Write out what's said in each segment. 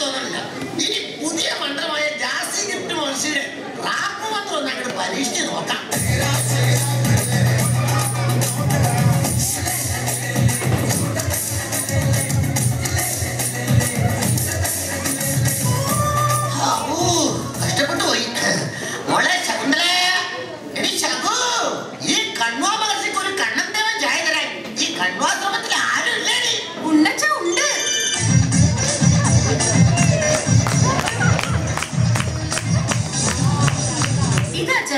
തോന്നണില്ല. ഇനി പുതിയ മന്ത്രമായ ജാസി ഗിഫ്റ്റ് മോശിയുടെ റാപ്പ് മന്ത്രം ഒന്ന് അങ്ങോട്ട് പരീക്ഷിച്ച് നോക്കാം. കഷ്ടപ്പെട്ടു പോയി മോളെ ശകുന്തളേ. എടി ശകു, ഈ കണ്വാ മഹർഷിക്ക് ഒരു കണ്ണൻ ദേവൻ ചായ തരാൻ ഈ കണ്വാശ്രമത്തിൽ ആരും ഇല്ലേടി? ഉണ്ടച്ച ഉണ്ട്. ഇതാച്ച.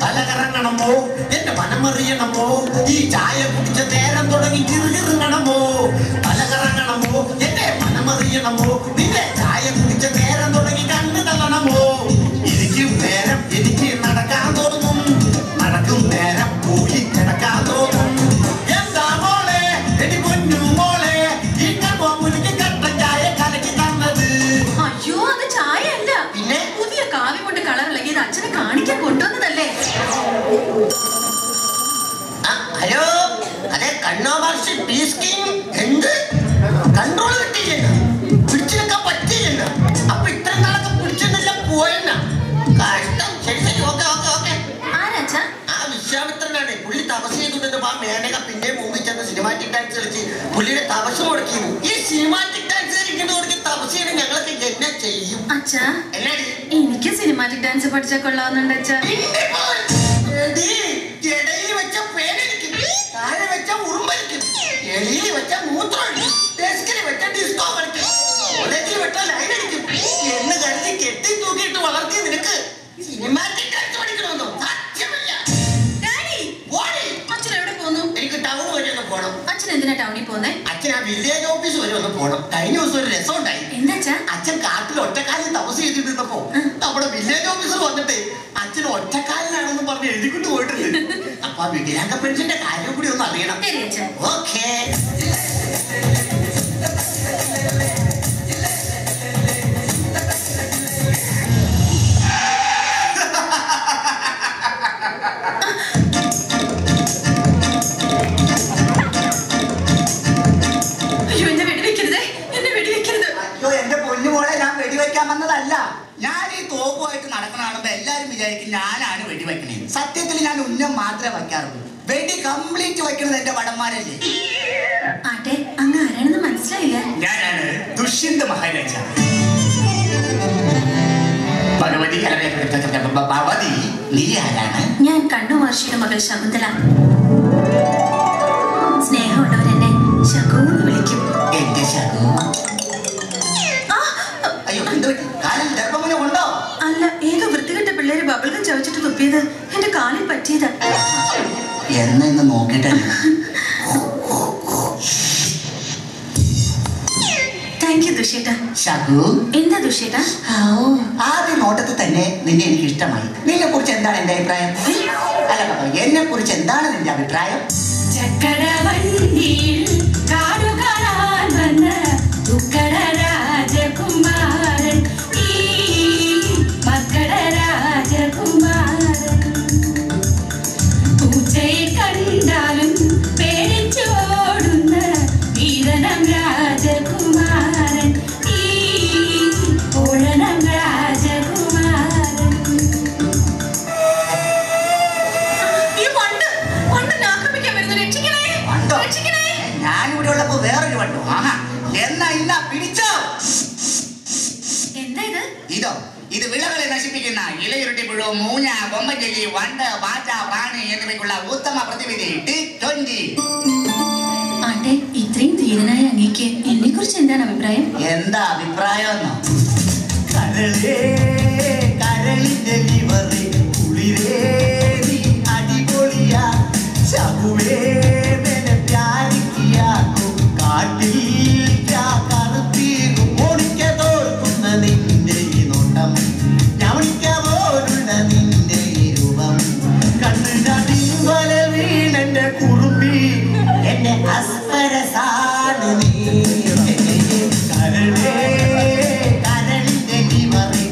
തലകറങ്ങണമോ, എന്റെ മനമറിയണമോ, ഈ ചായ കുടിച്ച നേരം തുടങ്ങി കിറുകിറുങ്ങണമോ? തലകറങ്ങണമോ, എന്റെ മനമറിയണമോ, നിന്റെ ചായ കുടിച്ച നേരം തുടങ്ങി കണ്ണു തള്ളണമോ? ഇരിക്കും നേരം എനിക്ക് നടക്കാൻ തോന്നും, നടക്കും നേരം പോയി കിടക്കാൻ തോന്നും. എന്താ മോളെ, എടി പൊന്നു മോളെ, ഈ കണ്ണുമുനിക്ക് കട്ടൻ ചായ കലക്കി തന്നത്? അയ്യോ, അത് ചായ അല്ല, പിന്നെ പുതിയ കാവി കൊണ്ട് കളർ ഇളകിയത് അച്ഛനെ കാണിക്കാൻ കൊണ്ടുവന്നതല്ലേ. ഹലോ, അതെ കണ്ണോ മഹർഷി പീസ് കിങ്. എന്ത് കൺട്രോൾ കിട്ടിയില്ല, പിടിച്ചെടുക്കാൻ പറ്റിയില്ല. അപ്പൊ ഇത്ര നാളൊക്കെ പിടിച്ചെന്നല്ല പോയെന്ന കഷ്ടം. ശരി ശരി, ഓക്കെ ഓക്കെ ഓക്കെ. ആരാച്ച? ആ വിശ്വാമിത്രനാണ്. പുള്ളി തപസ് ചെയ്തിട്ട് ആ മേനക പിന്നെ മുമ്പിൽ ചെന്ന് സിനിമാറ്റിക് ഡാൻസ് കളിച്ച് പുള്ളിയുടെ തപസ് മുടക്കിയത്. ഈ സിനിമാറ്റിക് ഡാൻസ് കളിക്കുന്നത് കൊടുക്കി തപസ് ചെയ്യണം. ഞങ്ങളൊക്കെ എന്നെ ചെയ്യും അച്ഛ. എന്നാടി? എനിക്ക് സിനിമാറ്റിക് ഡാൻസ് പഠിച്ചാൽ കൊള്ളാവുന്നുണ്ട് അച്ഛ. ഇടയിൽ വെച്ച പേരടിക്കും, താഴെ വെച്ച ഉറുമ്പടിക്കും, എളിയിൽ വെച്ച മൂത്രമടിക്കും, ഡെസ്കിൽ വെച്ച ഡിസ്കോ കളിക്കും, കോളേജിൽ വെച്ച ലൈൻ അടിക്കും എന്ന് കരുതി കെട്ടി തൂക്കിയിട്ട് വളർത്തിയ നിനക്ക് സിനിമാറ്റിക് ഡാൻസ് പഠിക്കണമെന്നോ? സത്യമല്ല. അച്ഛൻ എവിടെ പോന്നു? എനിക്ക് ടൗൺ വരെ ഒന്ന് പോണം. അച്ഛൻ എന്തിനാ ടൗണിൽ പോന്നെ? അച്ഛൻ ആ വില്ലേജ് ഓഫീസ് വരെ ഒന്ന് പോണം. കഴിഞ്ഞ ദിവസം ഒരു രസം ഉണ്ടായി. എന്താ? അച്ഛൻ കാട്ടിൽ ഒറ്റക്കാലിൽ തപസ് ചെയ്തിരുന്നപ്പോ നമ്മുടെ വില്ലേജ് ഓഫീസർ വന്നിട്ട് അച്ഛൻ ഒറ്റക്കാലിലാണെന്ന് പറഞ്ഞ് എഴുതിക്കൊണ്ട് പോയിട്ടുണ്ട്. അപ്പൊ ആ വികലാംഗ പെൻഷന്റെ കാര്യം കൂടി ഒന്ന് അറിയണം. ഓക്കേ. അയ്യോ, എന്നെ വെടിവെക്കരുത്, എന്നെ വെടിവെക്കരുത്. അയ്യോ, എന്റെ പൊന്നുമോളെ, ഞാൻ വെടിവെക്കാൻ വന്നതല്ല. ഞാൻ ഈ തോക്കുമായിട്ട് നടക്കണ കാണുമ്പോ എല്ലാരും വിചാരിക്കും ഞാനാണ് വെടിവെക്കണേ. സത്യത്തിൽ ഞാൻ ഉന്നം മാത്രമേ വയ്ക്കാറുള്ളൂ. വെടി കംപ്ലീറ്റ് വയ്ക്കണത് എന്റെ വടന്മാരല്ലേ. ആട്ടെ, അങ്ങ് ആരാണെന്ന് മനസ്സിലായില്ല. ഞാനാണ് ദുഷ്യന്ത മഹാരാജ. ഭഗവതി ഭഗവതി, നീ ആരാണ്? ഞാൻ കണ്ണു മഹർഷിയുടെ മകൾ ശകുന്തള. സ്നേഹമുള്ളവരെന്നെ ശകുന്ന് വിളിക്കും. എന്റെ ശകു. അയ്യോ, എന്തുപറ്റി? കാലിൽ ഗർഭമുന കൊണ്ടോ? അല്ല, ഏതോ വൃത്തികെട്ട പിള്ളേര് ബബിൾഗം ചവച്ചിട്ട് തുപ്പിയത് എന്റെ കാലിൽ പറ്റിയത്. എന്നു നോക്കിട്ട്. Thank you ദുഷ്യേട്ടാ. ശകു, എന്താ ദുഷ്യേട്ടാ? ആദ്യ നോട്ടത്തിൽ തന്നെ നിന്നെ എനിക്ക് ഇഷ്ടമായി. നിന്നെ കുറിച്ച് എന്താണ് എന്റെ അഭിപ്രായം? അല്ല, എന്നെ കുറിച്ച് എന്താണ് നിന്റെ അഭിപ്രായം? ചക്രവണ്ടിയിൽ കാടുകാണാൻ വന്ന ഉക്കട രാജകുമാരൻ, ഈ മക്കട രാജകുമാരൻ, പൂച്ചയെ കണ്ടാലും പേടിച്ചോടുന്ന വീരനം രാജകുമാരൻ, ഈ ഓഴനം രാജകുമാരൻ. ഞാനിവിടെ ഉള്ളപ്പോ വേറൊരു വണ്ടോ? ആഹാ, എന്നാ ഇന്നാ പിടിച്ചോ. എന്താ ഇത്? ഇത് വിളകളെ നശിപ്പിക്കുന്ന ഇലയുരുട്ടി പുഴു, മൂഞ്ഞ, കൊമ്പഞ്ചെല്ലി, വണ്ട്, പാറ്റ, പ്രാണി എന്നിവയ്ക്കുള്ള ഉത്തമ പ്രതിവിധി T20. ആട്ടെ, ഇത്രയും ധീരനായ അങ്ങേക്ക് എന്നെ കുറിച്ച് എന്താണ് അഭിപ്രായം? എന്താ അഭിപ്രായം? കരളിന്റെ ലിവറി കുളിരേ നീ അടിപൊളിയാ ശകുവേ മെനെ പ്യാരി കിയാ കാട്ടിൽ ക്യാ കറുത്തീരും ഓടിക്ക തോൽക്കുന്ന നിന്റെ ഈ നോട്ടം ഞവണിക്ക പോലുള്ള നിന്റെ ഈ രൂപം കണ്ണുട വീണെന്റെ കുറുമ്പി എന്നെ അസ്പരസാണ് നീ കരളിന്റെ ലിവറി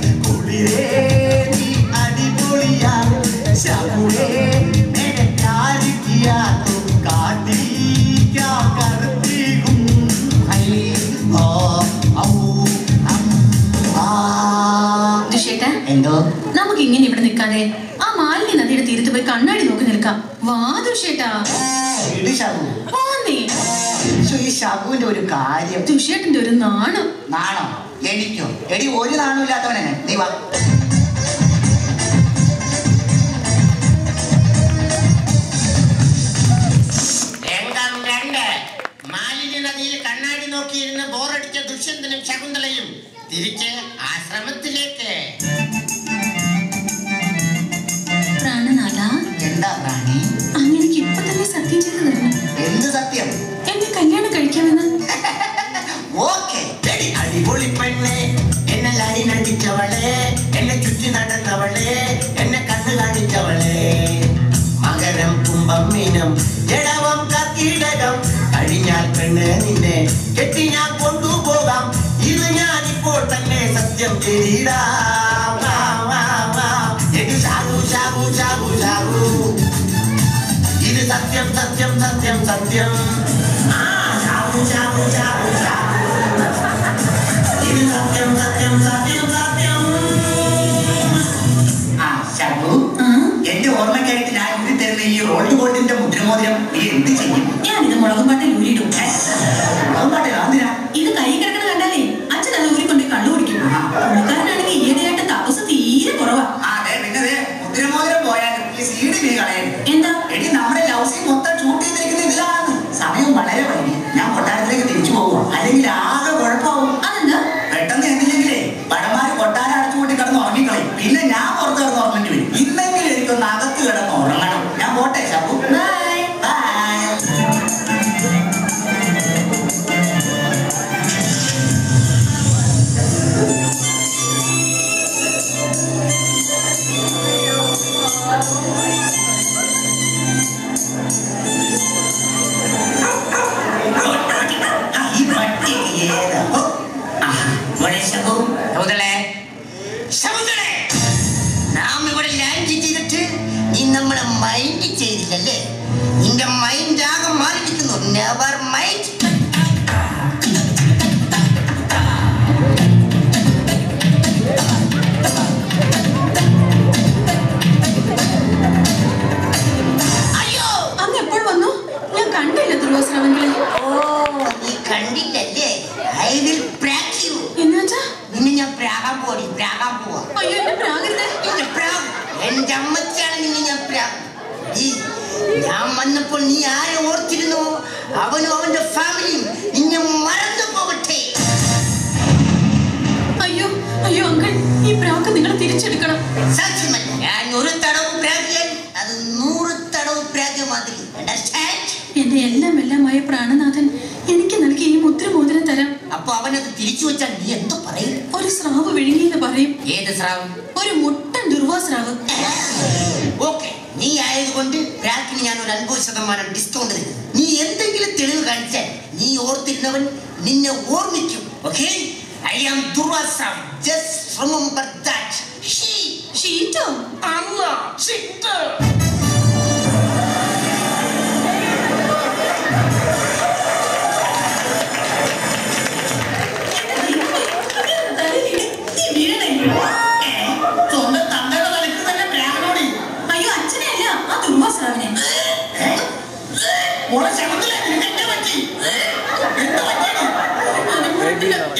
എന്തോ നമുക്ക് ഇങ്ങനെ ഇവിടെ നിൽക്കാതെ ആ മാലിന്യ നദിയുടെ തീരത്ത് പോയി കണ്ണാടി നോക്കി നിൽക്കാം. വാ ദുഷ്യേട്ടാ. ഇത് ശബു. ഈ ശബുവിന്റെ ഒരു കാര്യം. ദുഷ്യേട്ടന്റെ ഒരു നാണം. നാണോ? എനിക്കോ? എടി ഒരു നാണം ഇല്ലാത്തവനെ. നീ വാ. മാലിന്യ നദിയിൽ കണ്ണാടി നോക്കിയിരുന്ന് ബോറടിച്ച ദുഷ്യന്തനും ശകുന്തളയും തിരിച്ച് ആശ്രമത്തിലേക്ക്. പ്രാണനാഥ, എന്താ പ്രാണി? അങ്ങനെക്ക് ഇപ്പൊ തന്നെ സത്യം ചെയ്തു തരണം. എന്ത് സത്യം? എന്നെ കല്യാണം കഴിക്കാമെന്ന്. ഓക്കേ. അടിപൊളി പെണ്ണെ, എന്നെ ലൈൻ അടിച്ചവളെ, എന്നെ ചുറ്റി നടന്നവളെ, എന്നെ കണ്ണു കാണിച്ചവളെ, മകരം കുംഭം മീനം ജഡവം കർക്കിടകം കഴിഞ്ഞാൽ പെണ്ണ് നിന്നെ കെട്ടി ഞാൻ കൊണ്ടുപോകാം. ഇത് ഞാനിപ്പോൾ തന്നെ സത്യം ചെയ്തിടാം. ഇത് സത്യം സത്യം സത്യം സത്യം. ഇത് സത്യം സത്യം സത്യം സത്യം. ശബു, എന്റെ ഓർമ്മയ്ക്കായിട്ട് ഞാൻ ഇവിടെ തരുന്ന ഈ റോൾഡ് ഗോൾഡിന്റെ മുദ്രമോതിരം നീ എന്ത് ചെയ്യും? ഞാനിത് മുളകും പാട്ടിൽ ഊരിയിടും. മുളകും പാട്ടിൽ എന്തിനാ? ഇത് കൈ കിടക്കുന്ന കണ്ടാലേ അച്ഛൻ അത് ഊരിക്കൊണ്ട് കള്ളു കുടിക്കും. പുള്ളിക്കാരനാണെങ്കിൽ ഈയിടെയായിട്ട് തപസ് തീരെ കുറവാ. അതെ, പിന്നെ മുദ്രമോതിരം പോയാലും ഈ സീഡി നീ കളയരുത്. എന്താ? എടി, നമ്മുടെ ലവ് സീൻ മൊത്തം ഷൂട്ട് ചെയ്തിരിക്കുന്ന ഇതിലാണ്. സമയം വളരെ വൈകി. ഞാൻ കൊട്ടാരത്തിലേക്ക് തിരിച്ചു പോകുക, അല്ലെങ്കിൽ ആകെ കുഴപ്പമാവും. അതെന്താ? പെട്ടെന്ന് എന്തില്ലെങ്കിലേ പടമാര് കൊട്ടാരം അടച്ചുകൂട്ടി കിടന്ന് ഉറങ്ങിക്കളയും. പിന്നെ ഞാൻ പുറത്ത് കിടന്ന് ഉറങ്ങേണ്ടി വരും. ഇന്നെങ്കിലും എനിക്കൊന്ന് അകത്ത് കിടന്ന് ഉറങ്ങണം. ഞാൻ പോട്ടെ ശബു. Bye bye. നാം ഇവിടെ ലാൻഡ് ചെയ്തിട്ട് നീ നമ്മളെ മൈൻഡ് ചെയ്തില്ലല്ലേ? നിന്റെ മൈൻഡ് ആകെ മാറിയിരിക്കുന്നു. Never mind. അയ്യോ, അങ്ങ് എപ്പോൾ വന്നു? ഞാൻ കണ്ടില്ല ദുർവാസനങ്ങളെ. ഓ, നീ കണ്ടില്ലല്ലേ? ഐ വിൽ പ്രാക് യു. എന്നുവെച്ചാ നിന്നെ ഞാൻ പ്രാകാൻ പോവാ. പ്രാകാൻ പോവാ. അയ്യോ, എന്നെ പ്രാകരുതേ. എന്റെ അമ്മച്ചാണ് നിന്നെ ഞാൻ പ്രാകും. ഞാൻ വന്നപ്പോൾ നീ ആരെ ഓർത്തിരുന്നു? അവനും അവന്റെ ഫാമിലിയും നിന്നെ മറന്നു പോകട്ടെ. അയ്യോ അയ്യോ അങ്കിൾ, ഈ പ്രാക്ക് നിങ്ങൾ തിരിച്ചെടുക്കണം. സാക്ഷ്യമല്ല, ഞാൻ ഒരു തടവ് പ്രാകിയാൽ അത് 100 തടവ് പ്രാഗ മാതിരി. എന്റെ എല്ലാമായ പ്രാണനാഥൻ എനിക്ക് നൽകി ഈ മുദ്രമോതിരം തരാം. അപ്പൊ അവനത് തിരിച്ചു വെച്ചാൽ നീ എന്തോ പറയും? ഒരു സ്രാവ് വിഴുങ്ങിയെന്ന് പറയും. ഏത് സ്രാവ്? ഒരു മുട്ടൻ ദുർവാസ്രാവ്. ഓക്കെ, നീ ആയതുകൊണ്ട് പ്രാക്കിന് ഞാൻ ഒരു 50% ഡിസ്കൗണ്ട് തരും. നീ എന്തെങ്കിലും തെളിവ് കാണിച്ചാൽ നീ ഓർത്തിരുന്നവൻ നിന്നെ ഓർമ്മിക്കും. Okay, I am Durvasram. Just remember that. ഷീറ്റോ? Allah, shit. അയ്യോ, അച്ഛനെ അല്ല, ആ ദുർവാസ്രാവിനെ.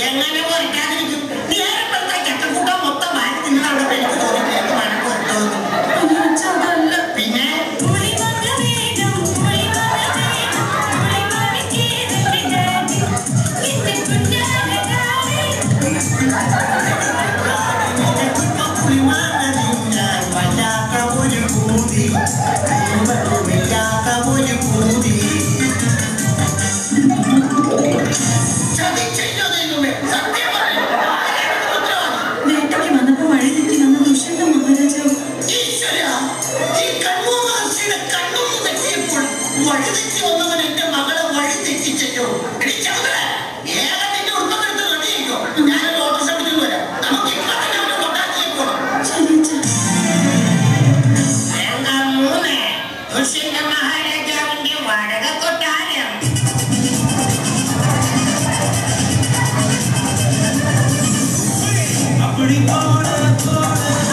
എങ്ങനെ മറിക്കാതിരിക്കും? ചട്ടക്കൂട്ടം മൊത്തം മാറ്റി നിന്നവിടെ പിന്നെ വേട്ടയ്ക്ക് വന്നപ്പോ വഴി തെറ്റി വന്ന ദുഷ്യന്ത മഹാരാജാവ്. വഴിതെറ്റി വന്നവൻ എന്റെ മകളെ വഴി തെറ്റിച്ചോ? ഞാനൊരു ഓട്ടോസ് പിടിച്ചു വരാം. നമുക്ക് ദുഷ്യന്ത മഹാരാജാവിന്റെ വടക കൊട്ടാരം. அப்படி போட போட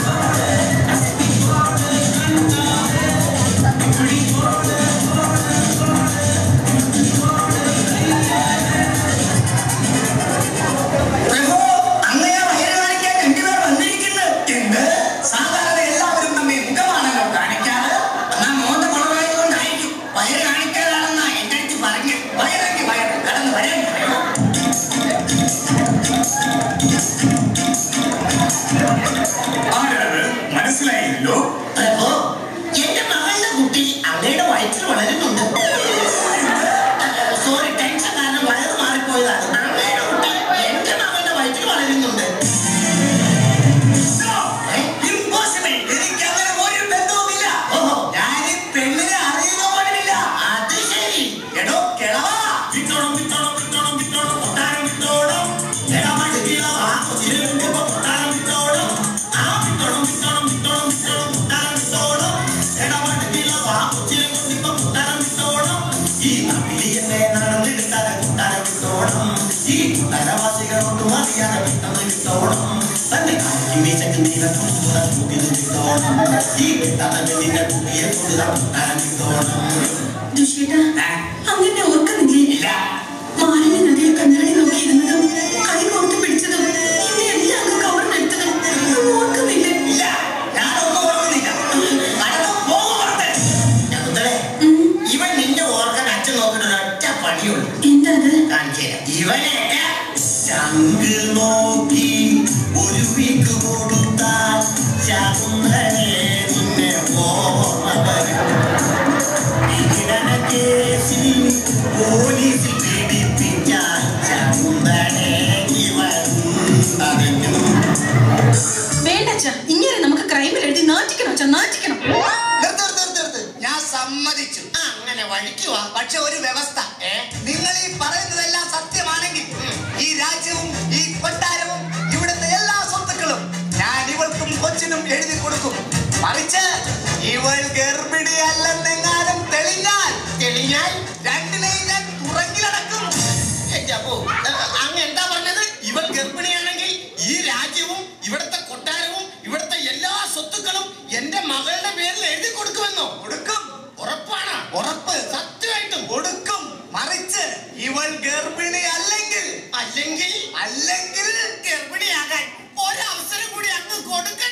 ഹലോ പ്രഭു, എന്റെ മകളുടെ കുട്ടി അങ്ങയുടെ വയറ്റിൽ വളരുന്നുണ്ട്. സോറി, ടെൻഷൻ കാരണം വയറ് മാറിപ്പോയതാണ്. അങ്ങയുടെ കുട്ടി എന്റെ മകളുടെ വയറ്റിൽ വളരുന്നുണ്ട്. ഇമ്പോസിബിൾ, എനിക്ക് അങ്ങനെ ഒരു ബന്ധവുമില്ല. ഓഹോ, ഞാൻ ഈ പെണ്ണിനെ അറിയുന്ന പോലുമില്ല. അത് ശരി. എടോ കിളവാ, വിട്ടോണം വിട്ടോണം വിട്ടോണം വിട്ടോണം കൊട്ടാരം വിട്ടോണം. എടാ മടുക്കില്ല കൊട്ടാരം വിട്ടോണം. ആ വിട്ടോണം വിട്ടോണം വിട്ടോണം വിട്ടോണം കൊട്ടാരം വിട്ടോണം. എടാ മടുക്കില്ല കൊച്ചിനെ കൊണ്ടിപ്പോ കൊട്ടാരം വിട്ടോണം. ഈ നമ്പിളിയെ നടന്നെടുത്താൽ കൊട്ടാരം വിട്ടോണം. ഈ കൊട്ടാരവാസികളൊന്നും അറിയാതെ പെട്ടെന്ന് വിട്ടോണം. തന്നെ കാര്യം വീശക്ക് നീലത്തും കൂട്ടിയത് വിട്ടോണം. ഈ കിട്ടാതെ നിന്റെ കുട്ടിയെ കൊണ്ടുതാ കൊട്ടാരം വിട്ടോണം. ദുഷ്യേട്ടാ, അങ്ങനെ ഓർക്കുന്നില്ലേ? മാലിന്യ നദിയിൽ കണ്ണാടി നോക്കിയിരുന്നതും കൈ കോർത്ത് പിടിച്ചതും എന്നെ എല്ലാം അങ്ങ് കവർന്നെടുത്തതും ഓർക്കുന്നില്ലേ? ഇല്ല, ഞാനൊന്നും ഓർക്കുന്നില്ല. ഇവൻ നിന്റെ ഓർക്കാൻ അച്ഛൻ നോക്കിട്ട് ഒറ്റ പണിയുള്ളൂ. എന്താ അത്? കാണിച്ചു ഇവനെയൊക്കെ ചങ്ക് നോക്കി ഒരു വീക്ക് കൊടുത്താൽ ശകുന്തളെ നിന്നെ ഓർമ്മ വരും. പീഡന കേസിൽ പോലീസിൽ പീഡിപ്പിക്കാൻ ശകുന്തളെ ഇവൻ അറിഞ്ഞു. വേണ്ട അച്ഛാ, ഇങ്ങനെ നമുക്ക് ക്രൈമിൽ എഴുതി നാറ്റിക്കണം അച്ഛാ, നാറ്റിക്കണം. ഞാൻ സമ്മതിച്ചു. അങ്ങനെ വഴിക്കുവാ. പക്ഷെ ഒരു വ്യവസ്ഥ, നിങ്ങൾ ഈ പറയുന്നതെല്ലാം സത്യമാണെങ്കിൽ ഈ രാജ്യവും ഈ കൊട്ടാരവും ഇവിടുത്തെ എല്ലാ സ്വത്തുക്കളും ഞാൻ ഇവൾക്കും കൊച്ചിനും എഴുതി കൊടുക്കും. മറിച്ച് ഇവൾ ഗർഭിണിയല്ലെന്നെങ്ങാനും തെളിഞ്ഞാൽ രണ്ടിനെയും ഞാൻ തുറങ്കിലടക്കും. അങ്ങ് എന്താ പറഞ്ഞത്? ഇവൾ ഗർഭിണിയാണെങ്കിൽ ഈ രാജ്യവും ഇവിടുത്തെ കൊട്ടാരവും ഇവിടുത്തെ എല്ലാ സ്വത്തുക്കളും എന്റെ മകളുടെ പേരിൽ എഴുതി കൊടുക്കുമെന്നോ? കൊടുക്കും. ഉറപ്പാണ്? ഉറപ്പ്. സത്യമായിട്ടും കൊടുക്കും. മറിച്ച് ഇവൾ ഗർഭിണി അല്ലെങ്കിൽ അല്ലെങ്കിൽ അല്ലെങ്കിൽ ഗർഭിണിയാകാൻ ഒരവസരം കൂടി അങ്ങ് കൊടുക്ക.